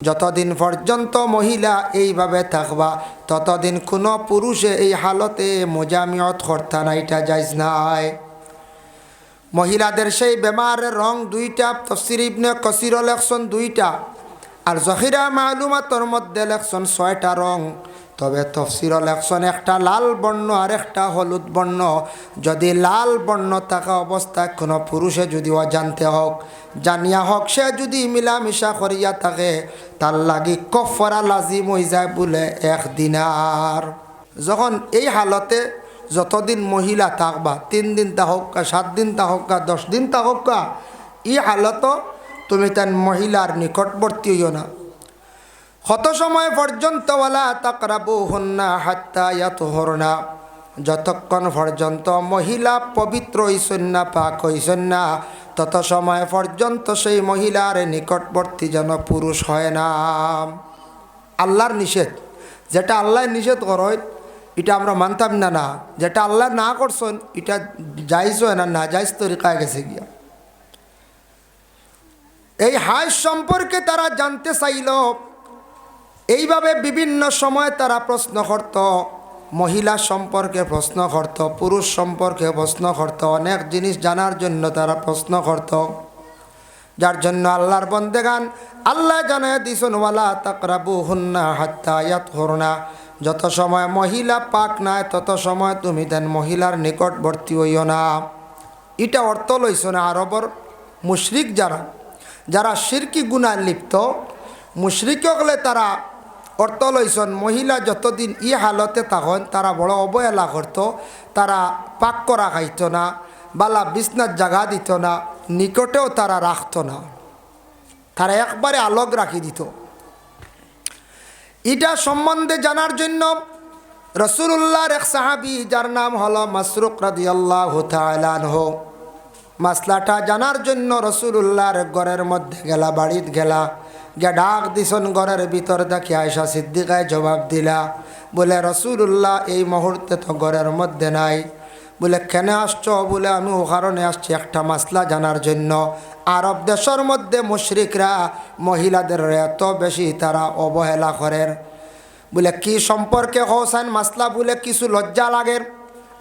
যতদিন পর্যন্ত মহিলা এইভাবে থাকবা ততদিন কোনো পুরুষে এই হালতে মোজামিয়ত করতা না, এটা জায়েজ নাই। মহিলাদের সেই বেমারের রং দুইটা, তাফসীর ইবনে কাসির লেখছেন দুইটা, আর জহিরা মালুমাতের মধ্যে লেখছেন 6টা রং। তবে তাফসীর লেখছেন একটা লাল বর্ণ আর একটা হলুদ বর্ণ। যদি লাল বর্ণ থাকা অবস্থায় কোনো পুরুষে যদি অজান্তে হোক জানিয়া হোক সে যদি মিলামিশা করিয়া থাকে তার লাগি কফারা লাজিম হয়ে যায় বলে 1 দিনার। যখন এই হালতে যতদিন মহিলা থাকবা, 3 দিন থাকুক, 7 দিন থাকুক, 10 দিন থাকুক, এই হালত তুমি তার মহিলার নিকটবর্তী হইও না। কত সময় পর্যন্ত ওয়ালা তাকরাবুহুন্না হাত্তা ইয়াতহুরনা, যতক্ষণ পর্যন্ত মহিলা পবিত্র হইছেন না, পাক হইছেন না, তত সময় পর্যন্ত সেই মহিলার নিকটবর্তী যেন পুরুষ হয় না। আল্লাহর নিষেধ, যেটা আল্লাহ নিষেধ করে এটা আমরা মানতাম না। না, যেটা আল্লাহ না করছেন এটা জায়েজ হয় না, না জায়েজ তরিকায় গেছে গিয়া। এই হাজ সম্পর্কে তারা জানতে চাইল, এইভাবে বিভিন্ন সময় তারা প্রশ্ন করত, মহিলা সম্পর্কে প্রশ্ন করত, পুরুষ সম্পর্কে প্রশ্ন করত, অনেক জিনিস জানার জন্য তারা প্রশ্ন করত। যার জন্য আল্লাহর বন্দেগান আল্লাহ জানায় দিছেন ওয়ালা তাকরাবুহুন্না হাত্তা ইয়াতহুরনা, যত সময় মহিলা পাক নাই তত সময় তুমি দেন মহিলার নিকটবর্তী হইও না। এটা অর্থ লইছেন আরবর মুশরিক যারা শিরকি গুনায় লিপ্ত মুশরিক হলে তারা অর্থ লইছেন মহিলা যতদিন ই হালতে তখন তারা বড় অবহেলা করত, তারা পাক করা খাইত না, বালা বিছনার জায়গা দিত না, নিকটেও তারা রাখত না, তারা একবারে আলোক রাখি দিত। এটা সম্বন্ধে জানার জন্য রাসূলুল্লাহর এক সাহাবী যার নাম হলো মাসরুক রাদিয়াল্লাহু তাআলা আনহু, মাসলাটা জানার জন্য রাসূলুল্লাহর ঘরের মধ্যে গেলা, বাড়িত গেলা, গিয়া ডাক দিছেন ঘরের ভিতর দেখি আয়েশা সিদ্দিকায় জবাব দিলা, বলে রাসূলুল্লাহ এই মুহূর্তে তো ঘরের মধ্যে নাই। বলে কেন আসছো? বলে আমি ও কারণে আসছি একটা মাসলা জানার জন্য। আরব দেশের মধ্যে মুশরিকরা মহিলাদের এত বেশি তারা অবহেলা করেন। বলে কি সম্পর্কে হোসেন মাসলা? বলে কিছু লজ্জা লাগের।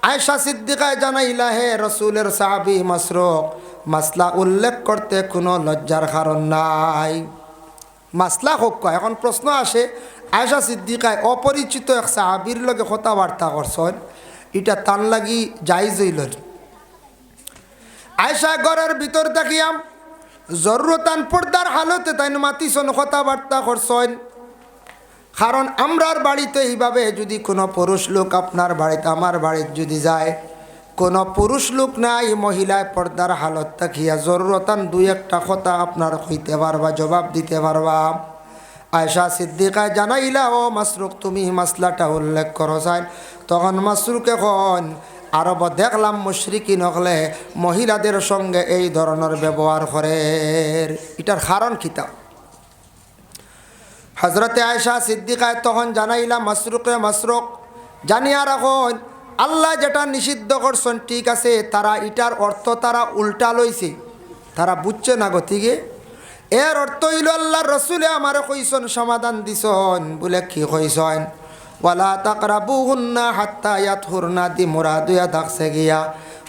আয়েশা সিদ্দিকায় জানাইলা, হে রসুলের সাহাবী মাসরুক, মাসলা উল্লেখ করতে কোনো লজ্জার কারণ নাই, মাসলা হোক। এখন প্রশ্ন আসে, আয়েশা সিদ্দিকায় অপরিচিত এক সাহাবীর লগে কথাবার্তা করছেন, এটা তার লাগি জায়েজ হইল? আয়েশা ঘরের ভিতর দেখিয়াম জরুরতান পর্দার হালতে তাই মাতিছেন, কথাবার্তা করছেন। কারণ আমরার বাড়িতে এইভাবে যদি কোনো পুরুষ লোক আপনার বাড়িতে আমার বাড়িতে যদি যায়, কোনো পুরুষ লোক নাই, মহিলায় পর্দার হালত থাকিয়া জরুরতান 2-1টা কথা আপনার কইতে পারবা, জবাব দিতে পারবা। আয়েশা সিদ্দিকায় জানাইলা, ও মাসরুক তুমি মাসলাটা উল্লেখ করো চাই। তখন মাসরুকে কন, আরব দেখলাম মুশরিকিন হলে মহিলাদের সঙ্গে এই ধরনের ব্যবহার করে, এটার কারণ কিতা? হজরতে আয়েশা সিদ্দিকায় তখন জানাইলা মাসরুকে, মাসরুক জানিয়া রাখুন, আল্লাহ যেটা নিষিদ্ধ করছেন ঠিক আছে, তারা এটার অর্থ তারা উল্টা লইছে, তারা বুঝছে না গতিকে। এর অর্থ হইল আল্লাহর রসুলে আমারে কইছেন, সমাধান দিছেন। বলে কি কইছেন? ওয়ালা তাকরাবুহুন্না হাত্তা ইয়াতহুরনা, দি মুরাদুয়া থাকছে গিয়া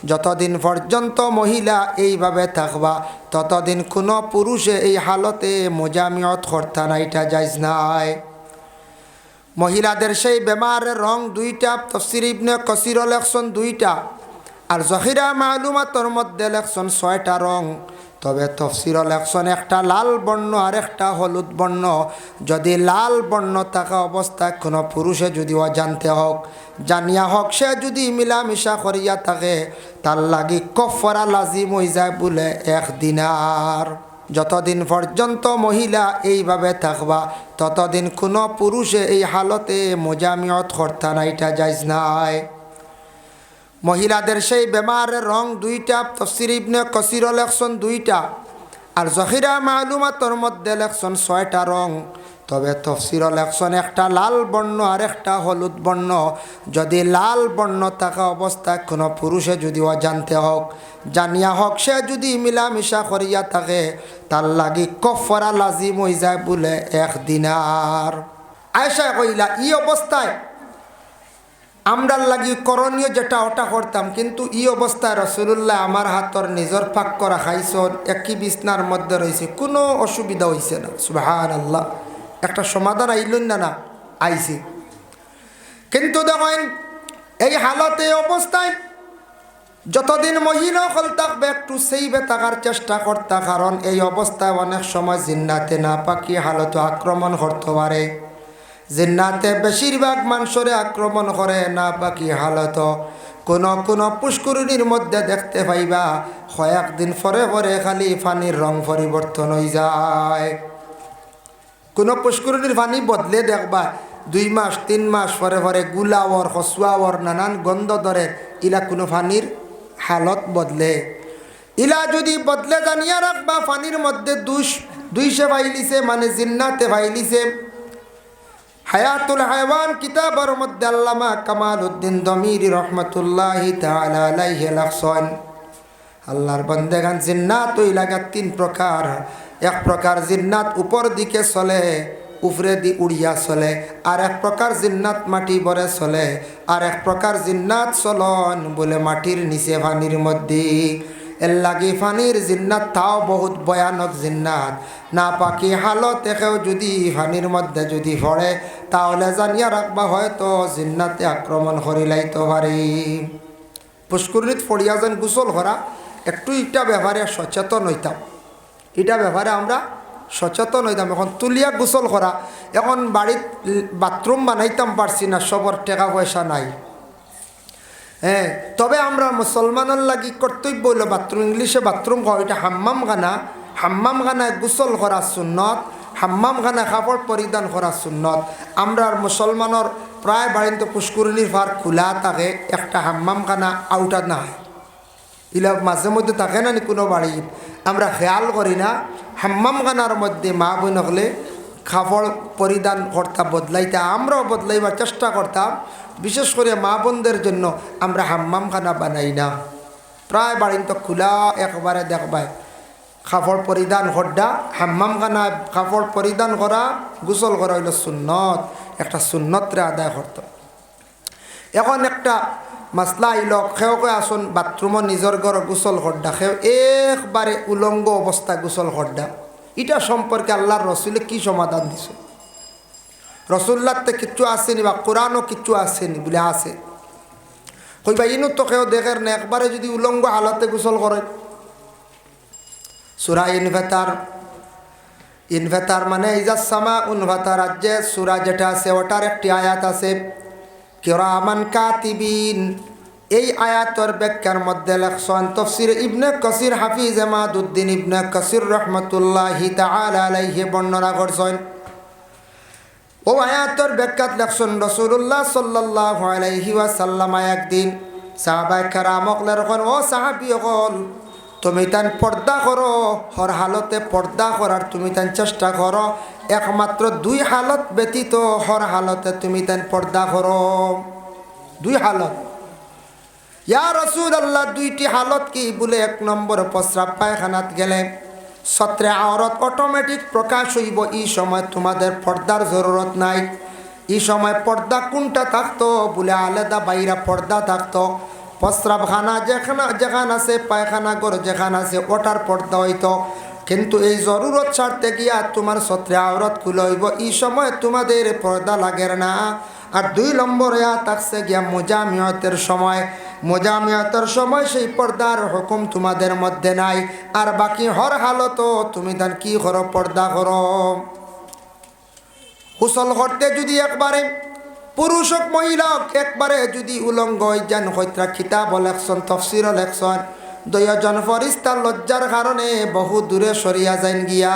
যতদিন পর্যন্ত মহিলা এইভাবে থাকবা ততদিন কোনো পুরুষে এই হালতে মোজামিয়ত করতা না, এটা জায়েজ নাই। মহিলাদের সেই বেমারের রং দুইটা, তাফসীর ইবনে কাসির লেখছেন দুইটা, আর জহিরা মালুমাতের মধ্যে লেখছেন 6টা রং। তবে তাফসীর লেখছেন একটা লাল বর্ণ আর একটা হলুদ বর্ণ। যদি লাল বর্ণ থাকা অবস্থায় কোনো পুরুষে যদি অজান্তে হোক জানিয়া হোক সে যদি মিলামিশা করিয়া থাকে তার লাগি কফারা লাজিম হয়ে যায় বলে 1 দিনার। যতদিন পর্যন্ত মহিলা এইভাবে থাকবা ততদিন কোনো পুরুষে এই হালতে মোজামিয়ত করতা না, এটা জায়েজ নাই। মহিলাদের সেই বেমারের রং দুইটা, তাফসীর ইবনে কাসির লেখছেন দুইটা, আর জহিরা মালুমাতের মধ্যে লেখছেন 6টা রং। তবে তফসির লেখছেন একটা লাল বর্ণ আর একটা হলুদ বর্ণ। যদি লাল বর্ণ থাকা অবস্থায় কোনো পুরুষে যদি অজান্তে হোক জানিয়া হোক সে যদি মিলামিশা করিয়া থাকে তার লাগি কফারা লাজিম হয়ে যায় বলে 1 দিনার। আয়েশা কইলা এই অবস্থায় আমরার লাগি করণীয় যেটা ওটা করতাম, কিন্তু এই অবস্থায় রাসূলুল্লাহ আমার হাতর নিজের পাক করা খাইছেন, একই বিছনার মধ্যে রয়েছে, কোনো অসুবিধা হয়েছে না। সুবহানাল্লাহ, একটা সমাধান আইলেন না? না আইছে। কিন্তু দেখেন এই হালতে অবস্থায় যতদিন মহিলা হল থাকবে একটু সেইবে থাকার চেষ্টা করতা, কারণ এই অবস্থায় অনেক সময় জিন্নাতে না পাকি হালত আক্রমণ করতে পারে। জিন্নাতে বেশিরভাগ মানুষরে আক্রমণ করে না পাকি হালত। কোন পুষ্করিণীর মধ্যে দেখতে পাইবা কয়েকদিন পরে পরে খালি পানির রং পরিবর্তন হয়ে যায়। কোনো পুষ্করিণীর পানি বদলে দেখবা 2 মাস 3 মাস পরে পরে গুলাওয়ার হসুয়াওয়ার নানান গন্ধ ধরে, ইলা কোনো পানির হালত বদলে। ইলা যদি বদলে জানিয়া রাখবা পানির মধ্যে দুইশে ভাইলিছে, মানে জিন্নাতে ভাইলিছে। হায়াতুল হায়ওয়ান কিতাবের মধ্যে আল্লামা কামালউদ্দিন দমিরি রহমতুল্লাহি তাআলা আলাইহি লেখছেন, আল্লাহর বান্দাগান জিন্নাত ওই লাগা 3 প্রকার। এক প্রকার জিন্নাত উপর দিকে চলে, উপরে দি উড়িয়া চলে। আর এক প্রকার জিন্নাত মাটি ভরে চলে। আর এক প্রকার জিন্নাত চলন বলে মাটির নিচে পানির মধ্যে। এর লাগি পানির জিন্নাত তাও বহুত ভয়ানক জিন্নাত। না পাকি হালতে কেউ যদি পানির মধ্যে যদি পড়ে তাহলে জানিয়া রাখবা হয়তো জিন্নাতে আক্রমণ করিলাইতে পারে। পুষ্করিণীত পড়িয়া যেন গোসল করা, একটু এটা ব্যাপারে সচেতন হইতাম। এটা ব্যাপারে আমরা সচেতন হইতাম। এখন তুলিয়া গোসল করা, এখন বাড়িত বাথরুম বানাইতাম পারছি না, সবর টাকা পয়সা নাই। হ্যাঁ, তবে আমরা মুসলমানের লাগি কর্তব্য হইল বাথরুম, ইংলিশে বাথরুম কয়, এটা হাম্মামখানা। হাম্মামখানায় গোসল করা সুন্নত, হাম্মামখানা কাপড় পরিধান করা সুন্নত। আমরা মুসলমানের প্রায় বাড়িতে পুষ্করিণীর পার খোলা থাকে, একটা হাম্মামখানা আউটার না হয়। ইলা মাঝে মধ্যে থাকে না কোনো বাড়ি, আমরা খেয়াল করি না। হাম্মামখানার মধ্যে মা বোন হলে কাপড় পরিধান করতাম, বদলাইতে আমরাও বদলাইবার চেষ্টা করতাম। বিশেষ করে মা বোনদের জন্য আমরা হাম্মামখানা বানাই না। প্রায় বাড়িতে খোলা একবারে দেখবাই কাপড় পরিধান হড্ডা, হাম্মামখানা কাপড় পরিধান করা, গোসল করা হইল সুন্নত, একটা সুন্নতরে আদায় করত। এখন একটা মাসলা আইল, সেও কে আসুন বাথরুমও নিজের ঘর গোসল হড্ডা, সেও একবারে উলঙ্গ অবস্থায় গোসল হড্ডা। এটা সম্পর্কে আল্লাহর রসুলে কি সমাধান দিছে? রসুল্লাহতে কিচ্ছু আসেনি বা কোরআনও কিচ্ছু আসেনি বলে আছে। কইবা ইনু তো কেউ দেখের না, একবারে যদি উলঙ্গ হালতে গোসল করে। সূরা ইনফাতার মানে ইজাস সামা উনফাতার রাজ্যে সূরা যেটা আছে ওটার একটি আয়াত আছে, কিরামান কাতিবিন। এই আয়াতের ব্যাখ্যার মধ্যে লেখছেন তাফসীর ইবনে কাসির, হাফিজ এমাদউদ্দিন ইবনে কাসির রাহমাতুল্লাহি তাআলা আলাইহি বর্ণনা করছেন। ও আয়াতের ব্যাখ্যাত লেখছেন রাসূলুল্লাহ সাল্লাল্লাহু আলাইহি ওয়াসাল্লাম একদিন সাহাবায়ে কেরামক লেখেন, ও সাহাবীগণ, তুমি তান পর্দা করো, হর হালতে পর্দা করার তুমি তান চেষ্টা করো, একমাত্র 2 হালত ব্যতীত হর হালতে তুমি তান পর্দা করো। 2 হালত। ইয়া রাসূলুল্লাহ, 2টি হালত কি? বলে 1 নম্বর প্রস্রাব পায়খানাত গেলে সত্রে আওরত অটোমেটিক প্রকাশ হইব, এই সময় তোমাদের পর্দার জরুরত নাই। এই সময় পর্দা কোনটা থাকতো? বলে আলাদা বাইরা পর্দা থাকতো। প্রস্রাবখানা যেখানে আছে, পায়খানা ঘর যেখানে আছে, ওটার পর্দা হইতো। কিন্তু এই জরুরত ছাড়তে গিয়া তোমার সত্রে আওরত খুলে হইব, এই সময় তোমাদের পর্দা লাগের না। আর 2 নম্বর থাকছে গিয়া মুজামিয়তের সময়। মুজামিয়তের সময় সেই পর্দার হুকুম তোমাদের মধ্যে নাই। আর বাকি হর হালত তুমি তার কি করো? পর্দা করো। গোসল করতে যদি একবারে পুরুষ হোক মহিলা হোক একবারে যদি উলঙ্গ যান, হইত্রা কিতাব লেখছেন, তফসির লেখছেন, 2 জন ফরিস্তা লজ্জার কারণে বহু দূরে সরিয়া যান গিয়া।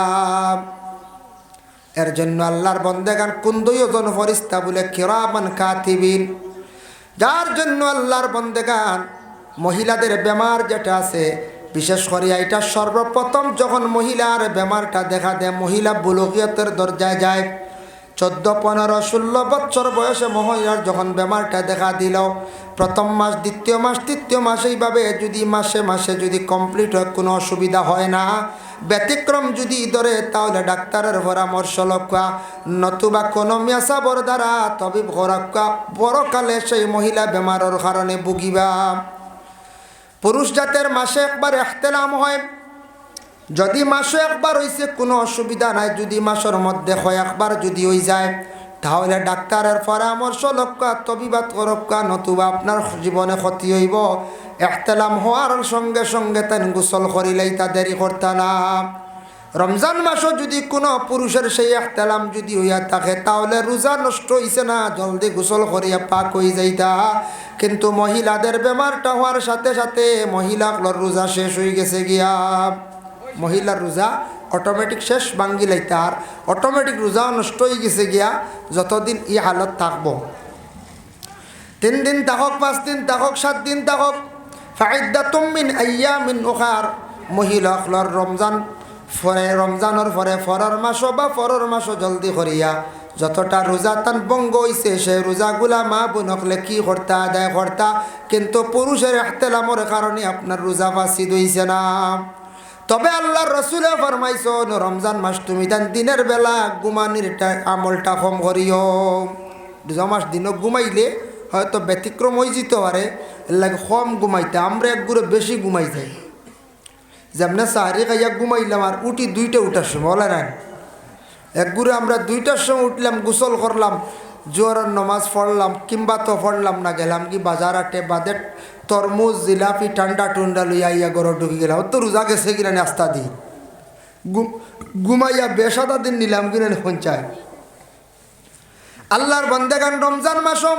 এর জন্য আল্লাহর বন্দেগান কোন 2 জন ফরিস্তা? বলে কিরামান কাতিবিন। যার জন্য আল্লাহর বন্দেগান মহিলাদের বেমার যেটা আছে, বিশেষ করে এটা সর্বপ্রথম যখন মহিলার বেমারটা দেখা দেয়, মহিলা বুলুগিয়তের দরজায় যায়, 14, 15, 16 বছর বয়সে মহিলার যখন বেমারটা দেখা দিল, প্রথম মাস, দ্বিতীয় মাস, তৃতীয় মাস এইভাবে যদি মাসে মাসে যদি কমপ্লিট হয়, কোনো অসুবিধা হয় না, ব্যতিক্রম যদি ধরে তাহলে ডাক্তারের পরামর্শ লক্ষ্য, নতুবা কোনো মেসাবর দ্বারা তবিব ঘরক্কা বড়কালে সেই মহিলা বেমারের কারণে ভুগিবা। পুরুষ জাতের মাসে একবার ইহতিলাম হয়, যদি মাসে একবার হইছে কোনো অসুবিধা নাই, যদি মাসের মধ্যে কয়েকবার যদি হয়ে যায় তাহলে ডাক্তারের পরামর্শ লক্ষ্য তবিবাত করক্কা, নতুবা আপনার জীবনে ক্ষতি হইব। ইহতিলাম হওয়ার সঙ্গে সঙ্গে তেন গোসল করিলেই তা দেরি করতা না। রমজান মাসও যদি কোনো পুরুষের সেই ইহতিলাম যদি হইয়া থাকে তাহলে রোজা নষ্ট হইছে না, জলদি গোসল করিয়া পাক হয়ে যাইতা। কিন্তু মহিলাদের বেমারটা হওয়ার সাথে সাথে মহিলাগুলোর রোজা শেষ হয়ে গেছে গিয়া, মহিলার রোজা অটোমেটিক শেষ ভাঙ্গি লাইতে, আর অটোমেটিক রোজা নষ্ট হয়ে গেছে গিয়া। যতদিন এই হালত থাকবো, 3 দিন থাকক, 5 দিন থাকক, 7 দিন থাকক, ফাইদ্দাতুম মিন আইয়ামিন উখার, মহিলাগুলোর রমজানের পরে ফরর মাসও বা ফরর মাসও জলদি করিয়া যতটা রোজা তান ভঙ্গ হইছে সেই রোজাগুলা মা বোনকলে কি করতা, আদায় করতা। কিন্তু পুরুষের ইহতিলামের কারণে আপনার রোজা ফাসিদ হইছে না। তবে আল্লাহর রসুলে ফরমাইছেন, রমজান মাস তুমি তান দিনের বেলা ঘুমানির আমলটা কম করিও। রোজা মাস দিনও ঘুমাইলে হয়তো ব্যতিক্রম হয়ে যেতে পারে, এর লাগে কম ঘুমাইতে। আমরা একগুলো বেশি ঘুমাই যাই, যেমন সাহারি খাইয়া ঘুমাইলাম আর উঠি 2টা উঠার সময়, বলে না একগুলো আমরা 2টার সময় উঠলাম, গোসল করলাম, জোহরের নমাজ পড়লাম, কিংবা তো পড়লাম না, গেলাম কি বাজার আটে বাদে তরমুজ জিলাপি ঠান্ডা টুন্ডা লইয়া ইয়া ঘর ঢুকে গেলাম, তো রোজা গেছে কিনা নাস্তা দিই, ঘুমাইয়া বেসাদা দিন নিলাম কিনা পঞ্চায়। আল্লাহর বান্দাগান রমজান মাসম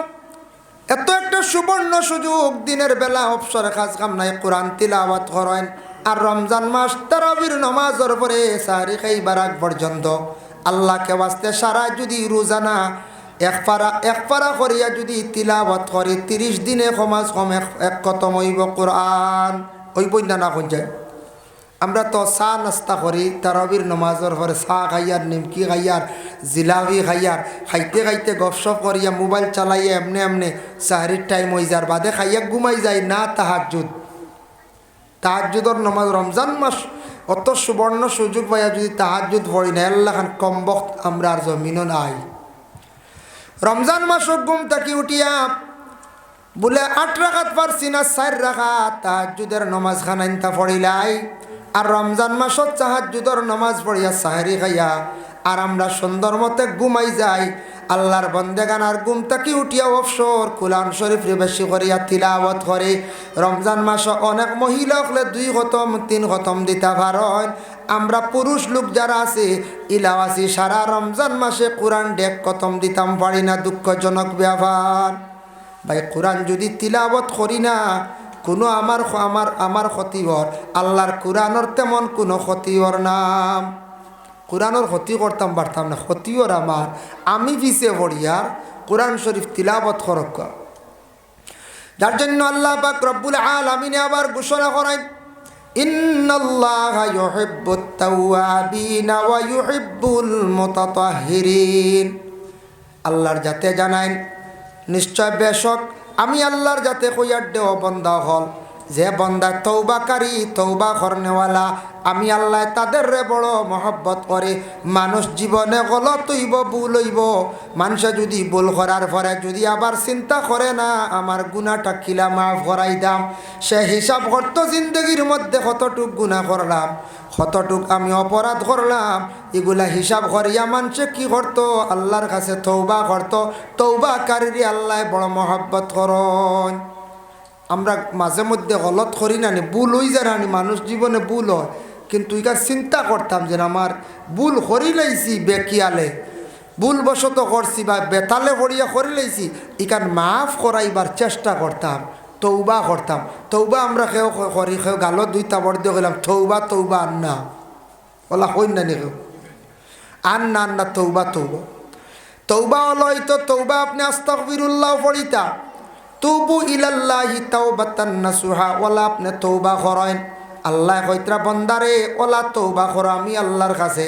এত একটা সুবর্ণ সুযোগ, দিনের বেলা অবসরে কাজ কাম নাই, কোরআন তিলাওয়াত করেন। আর রমজান মাস তারাবির নামাজের পরে সাহারি খাইবার আগ পর্যন্ত আল্লাহকে বাস্তে সারা যদি রোজানা এক পারা করিয়া যদি তিলাওয়াত করে, 30 দিনে কমাস কম এক খতম হইব কোরআন। ওই বইনা না কোন যায়। আমরা তো চা নাস্তা করি, তারাবির নামাজের পরে চা খাইয়ার, নিমকি খাইয়ার, জিলাপি খাইয়ার, খাইতে খাইতে গপসপ করিয়া মোবাইল চালাইয়া এমনি এমনি সাহারির টাইম হয়ে যার বাদে খাইয়া ঘুমাই যায় না। তাহাজ্জুদের নামাজ রমজান মাস অত সুবর্ণ সুযোগ পাইয়া যদি তাহাজ্জুদ পড়ি না, আল্লাহ খান কম বক্ত আমরা আর জমিনও নাই। রমজান মাস ঘুম থাকি উঠিয়া বলে 8 রাকাত পারছি না, 4 রাকাত তাহাজ্জুদের নামাজ খানাইনতা পড়িলাই। আর রমজান মাসত তাহাজ্জুদের নামাজ পড়িয়া সাহারি খাইয়া আর আমরা সুন্দর মতে ঘুমাই যাই। আল্লাহর বন্দেগান আর ঘুম থাকি উঠিয়া অবসর কুরআন শরীফ বেশি করিয়া তিলাওয়াত করে। রমজান মাসে অনেক মহিলা হলে 2 খতম 3 খতম দিতে পারেন। আমরা পুরুষ লোক যারা আছে ইলাওয়াসি সারা রমজান মাসে কোরআন 1 খতম দিতাম পারি না, দুঃখজনক ব্যাপার। ভাই কোরআন যদি তিলাওয়াত করি না, কোনো আমার ক্ষতিবর, আল্লাহর কোরআনের তেমন কোনো ক্ষতিবর নাম। কোরআনের ক্ষতি করতাম পারতাম না, ক্ষতিওর আমার, আমি পিছিয়ে পড়িয়ার কোরআন শরীফ তিলাওয়াত করক। যার জন্য আল্লাহ পাক রব্বুল আলামিন আবার ঘোষণা করেন, ইন্নাল্লাহা ইউহিব্বুত তাওয়াবিনা ওয়া ইউহিব্বুল মুতাতাহহিরিন। আল্লাহর যাতে জানাইন নিশ্চয় বেশক আমি আল্লাহর যাতে কইয়ার দেও বন্দা হল, যে বন্দা তৌবাকারী তৌবা করনেওয়ালা, আমি আল্লাহ তাদের বড় মহব্বত করে। মানুষ জীবনে গলত হইব, ভুল হইব, মানুষে যদি ভুল করার পরে যদি আবার চিন্তা করে না আমার গুনাহটা কিলা মাফ করাই দাম, সে হিসাব করতো জিন্দগির মধ্যে কতটুক গুনাহ করলাম, কতটুক আমি অপরাধ করলাম, এগুলা হিসাব করিয়া মানুষে কি করতো, আল্লাহর কাছে তৌবা করতো। তৌবাকারী আল্লাহ বড় মহব্বত করন। আমরা মাঝে মধ্যে গলত করি না, ভুল হয়ে যায় না, মানুষ জীবনে ভুল হয়, কিন্তু এখানে চিন্তা করতাম যে আমার ভুল করি লাইছি, বেকিয়ালে ভুলবশত করছি বা বেতালে পড়িয়া করি লাইছি, এখান মাফ করাইবার চেষ্টা করতাম, তৌবা করতাম। তৌবা আমরা কেউ করি, কেউ গালত 2 তাবড় দিয়ে গেলাম তৌবা তৌবা আন্না, ওলা হইন না নি কেউ আন্না আন্না তৌবা তৌবা তৌবা হলো তো তৌবা আপনি আস্তাগফিরুল্লাহ পড়িতা, তুবু ইলাল্লাহি তাওবাতান নাসুহা, ওলা আপনি তৌবা করেন। আল্লাহ কইতরা বন্দারে ওলা তৌবা করো, আমি আল্লাহর কাছে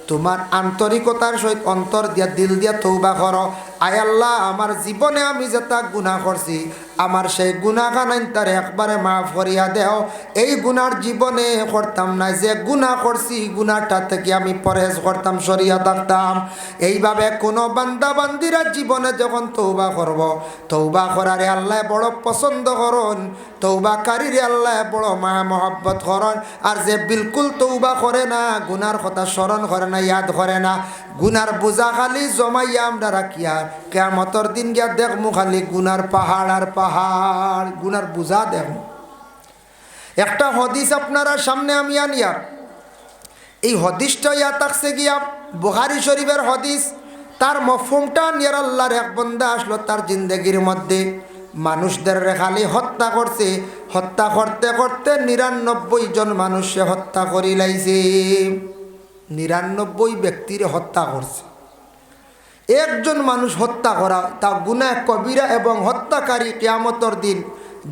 তোমার আন্তরিকতার সহিত অন্তর দিয়া দিল দিয়া তৌবা করো, আয় আল্লাহ আমার জীবনে আমি যেটা গুনাহ করছি আমার সেই গুনাহখান তার একবারে মাফ করিয়া দেও। এই গুনার জীবনে করতাম না, যে গুনাহ করছি গুনাহটা থেকে আমি পরহেজ করতাম, সরিয়া থাকতাম। এইভাবে কোনো বান্দা বান্দিরা জীবনে যখন তৌবা করব, তৌবা করারে আল্লাহ বড় পছন্দ করন, তৌবাকারীরে আল্লাহ বড় মায়া মহব্বত করন। আর যে বিলকুল তৌবা করে না, গুনার কথা স্মরণ করে না, ইয়াদ করে না, গুনার বোঝা খালি জমাইয়া আমরা রাখি, আর কিয়ামতের দিন গিয়া দেখমু খালি গুনার পাহাড় আর পাহাড়, গুনার বোঝা দেখমু। একটা হদিস আপনারা সামনে আমি আনিয়া, এই হদিসটা ইয়া থাকছে গিয়া বুখারী শরীফের হদিস। তার মফহুমটা নিয়ার আল্লাহর এক বান্দা আসলো তার জিন্দেগির মধ্যে, মানুষদের খালি হত্যা করছে, হত্যা করতে করতে ৯৯ জন মানুষে হত্যা করি লাইছে। ৯৯ ব্যক্তির হত্যা করছে। একজন মানুষ হত্যা করা তা গুনাহ কবিরা এবং হত্যাকারী কিয়ামতের দিন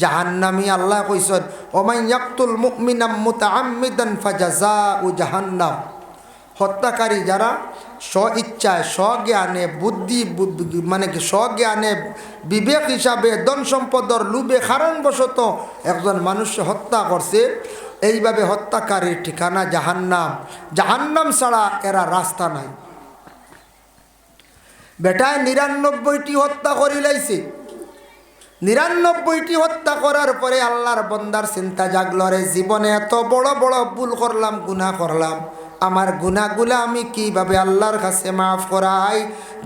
জাহান্নামী। আল্লাহ কইছেন ওমান ইয়াকতুল মুমিনাম মুতাআম্মিদান ফাজাযাউ জাহান্নাম। হত্যাকারী যারা স্বইচ্ছায় স্বজ্ঞানে বুদ্ধি মানে কি স্বজ্ঞানে বিবেক হিসাবে ধন সম্পদের লোভে কারণবশত একজন মানুষকে হত্যা করছে, এইভাবে হত্যাকারীর ঠিকানা জাহান্নাম। জাহান্নাম ছাড়া এরা রাস্তা নাই। বেটায় ৯৯টি হত্যা করি লাইছে। ৯৯টি হত্যা করার পরে আল্লাহর বন্দার চিন্তা জাগলো, রে জীবনে এত বড় বড় ভুল করলাম, গুনাহ করলাম, আমার গুনাহগুলা আমি কিভাবে আল্লাহর কাছে মাফ করাই।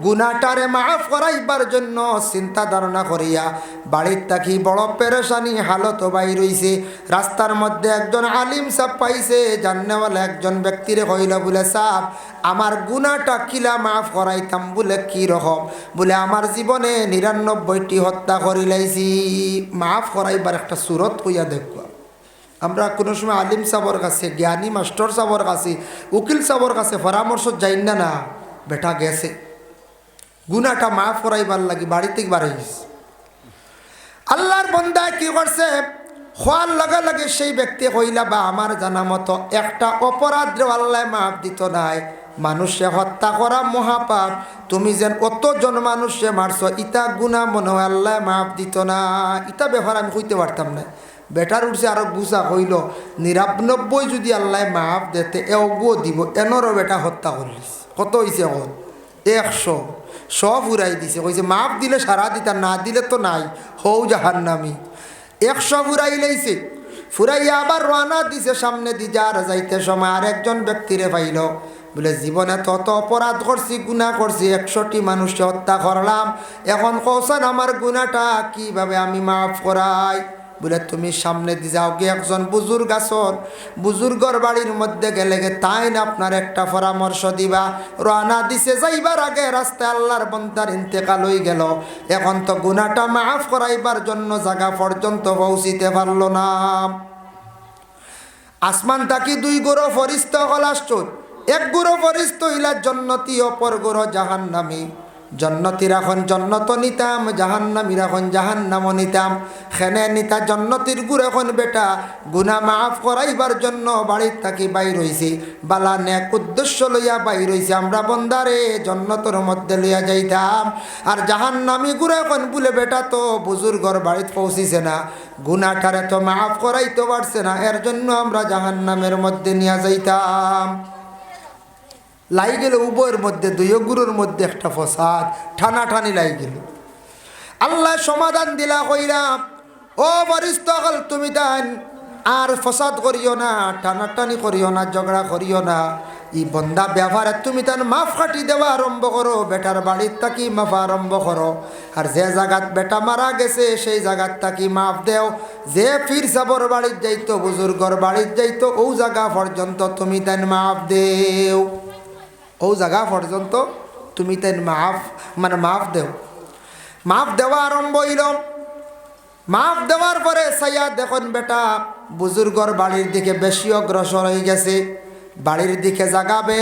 গুনাহটারে মাফ করাইবার জন্য চিন্তা ধারণা করিয়া বাড়ির থাকি বড় পেরেশানি হালত বাই রইছে। রাস্তার মধ্যে একজন আলিম সাহেব পাইছে, জাননেওয়ালা একজন ব্যক্তিরে কইল, বলে সাহেব আমার গুনাহটা কিলা মাফ করাইতাম। বলে কি রকম? বলে আমার জীবনে ৯৯টি হত্যা করি লাইছি, মাফ করাইবার একটা সুরত কইয়া দেখবা। আমরা কোনো সময় আলিম সাহর কাছে, জ্ঞানী মাস্টার সাহর কাছে, উকিল সাহর কাছে পরামর্শ যাই না, না বেটা গেছে গুনাহটা মাফ করাইবার লাগি বাড়ি থেকে বাড়াইছে। আল্লাহর বন্দা কি করছে, খোয়ার লগে লগে সেই ব্যক্তি কইলা, বা আমার জানা মতো একটা অপরাধ আল্লাহ মাফ দিত নাই। মানুষে হত্যা করা মহাপাপ, তুমি যেন কতজন মানুষে মারছ, ইটা গুনাহ মনে হয় আল্লাহ মাফ দিত না। ইটা ব্যাপার আমি কইতে পারতাম না। বেটার উঠছে আরো বুঝা হইল ৯৯ যদি আল্লাহ মাফ দিতে এগো দিব, এনরও বেটা হত্যা করিস। কত হয়েছে এখন ১০০ সব ফুরাই দিছে। কইছে মাফ দিলে সারা দিতা, না দিলে তো নাই, হৌ জাহান্নামী। ১০০ ফুরাই লাইছে। ফুরাইয়া আবার রওনা দিছে সামনে দি যার যাইতে সময় আর একজন ব্যক্তিরে পাইল, বলে জীবনে তত অপরাধ করছি, গুনাহ করছি, ১০০টি মানুষকে হত্যা করলাম, এখন কৌশন আমার গুনাহটা কিভাবে আমি মাফ করাই। বলে তুমি সামনে দি যাও গিয়ে একজন বুজুর্গ আসন, বুজুর্গর বাড়ির মধ্যে গেলে তাই না আপনার একটা পরামর্শ দিবা। রওনা দিছে, যাইবার আগে রাস্তায় আল্লাহর বন্দার ইন্তেকাল হয়ে গেল। এখন তো গুনাহটা মাফ করাইবার জন্য জায়গা পর্যন্ত পৌঁছিতে পারল না। আসমান তাকি ২ গুরু ফরিস্তা হল আশ্চর্য। এক গুরু ফরিস্তা হইলা জন্নতি, অপর গুরু জাহান্নামী। জন্নতির এখন জন্নত নিতাম, জাহান্নামীর এখন জাহান্নাম নিতাম। খেনে নিতা জন্নতির গুড় এখন বেটা গুনাহ মাফ করাইবার জন্য বাড়ির থাকি বাইর হইছি, বালা নেক উদ্দেশ্য লইয়া বাইর হইছি, আমরা বন্দারে জন্নতর মধ্যে লইয়া যাইতাম। আর জাহান্নামী গুড় এখন বলে বেটা তো বুজুর্গর বাড়িতে পৌঁছিছে না, গুনাহটারে তো মাফ করাইতে পারছে না, এর জন্য আমরা জাহান্নামের মধ্যে নিয়ে যাইতাম। লাই গেল উভয়ের মধ্যে, দুই গুরুর মধ্যে একটা ফসাদ, ঠানাঠানি লাই গেল। আল্লাহ সমাধান দিলা, কইরা ও বরিষ্ঠ হল তুমি তান আর ফসাদ করিও না, টানাটানি করিও না, ঝগড়া করিও না। ই বন্দা ব্যবহারে তুমি তান মাফ কাটি দেওয়া আরম্ভ করো, বেটার বাড়ির থাকি মাফ আরম্ভ করো। আর যে জায়গাত বেটা মারা গেছে সেই জায়গার থাকি মাফ দেও। যে পীর সাবর বাড়ির যাইতো, বুজুর্গর বাড়ির যাইতো, ও জায়গা পর্যন্ত তুমি তান মাফ দেও, ও জায়গা পর্যন্ত তুমি তাই মাফ দেও। মাফ দেওয়া আরম্ভ হইল। মাফ দেওয়ার পরে সাইয়া দেখুন বেটা বুজুর্গর বাড়ির দিকে বেশি অগ্রসর হয়ে গেছে। বাড়ির দিকে জাগাবে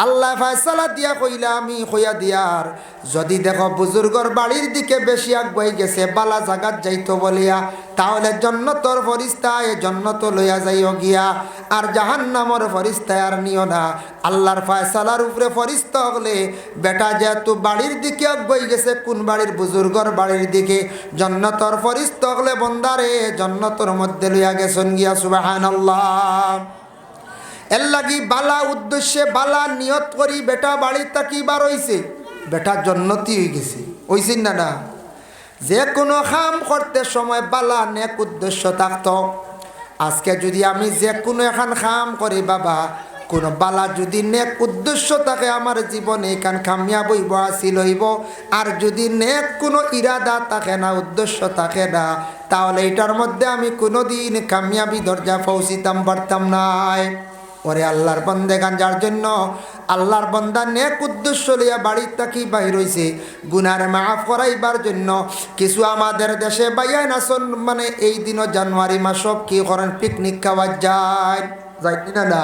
আল্লাহ ফয়সালা দিয়া কইলা আমি কইয়া দিয়ার যদি দেখো বুজুর্গর বাড়ির দিকে বেশি আগুয়াই গেছে বালা জাগাত যাইতো বলিয়া তাহলে জন্নতর ফরিস্তায় জন্নত লইয়া যাইও গিয়া আর জাহান্নামর ফরিস্তায় আর নিও না। আল্লাহর ফয়সালার উপরে ফরিস্তা হলে বেটা যেহেতু বাড়ির দিকে আগুয়াই গেছে কোন বাড়ির বুজুর্গর বাড়ির দিকে জন্নতর ফরিস্তা হলে বন্দারে জন্নতর মধ্যে লইয়া গেছেন গিয়া সুবহানাল্লাহ। এর লাগি বালা উদ্দেশ্যে বালা নিয়ত করি বেটা বাড়ির তাকি বার হইছে বেটা জন্নতি হয়ে গেছে হইছেন না না। যে কোনো কাম করতে সময় বালা নেক উদ্দেশ্য থাকতো। আজকে যদি আমি যে কোনো এখন কাম করি বাবা কোনো বালা যদি নেক উদ্দেশ্য থাকে আমার জীবনে এখান কামিয়াব হইব হাসিল হইব। আর যদি নেক কোনো ইরাদা থাকে না উদ্দেশ্য থাকে না তাহলে এটার মধ্যে আমি কোনো দিন কামিয়াবি দরজা পৌঁছিতাম পারতাম নাই। ওরে আল্লাহর বন্দেগান যার জন্য আল্লাহর বন্দা নেক উদ্দেশ্য লইয়া বাড়ির থাকি বাহির হইছে গুনার মাফ করাইবার জন্য। কিছু আমাদের দেশে বাইয়াই নাচন মানে এই দিনও জানুয়ারি মাস কি করেন পিকনিক খাওয়া যায় যাই না না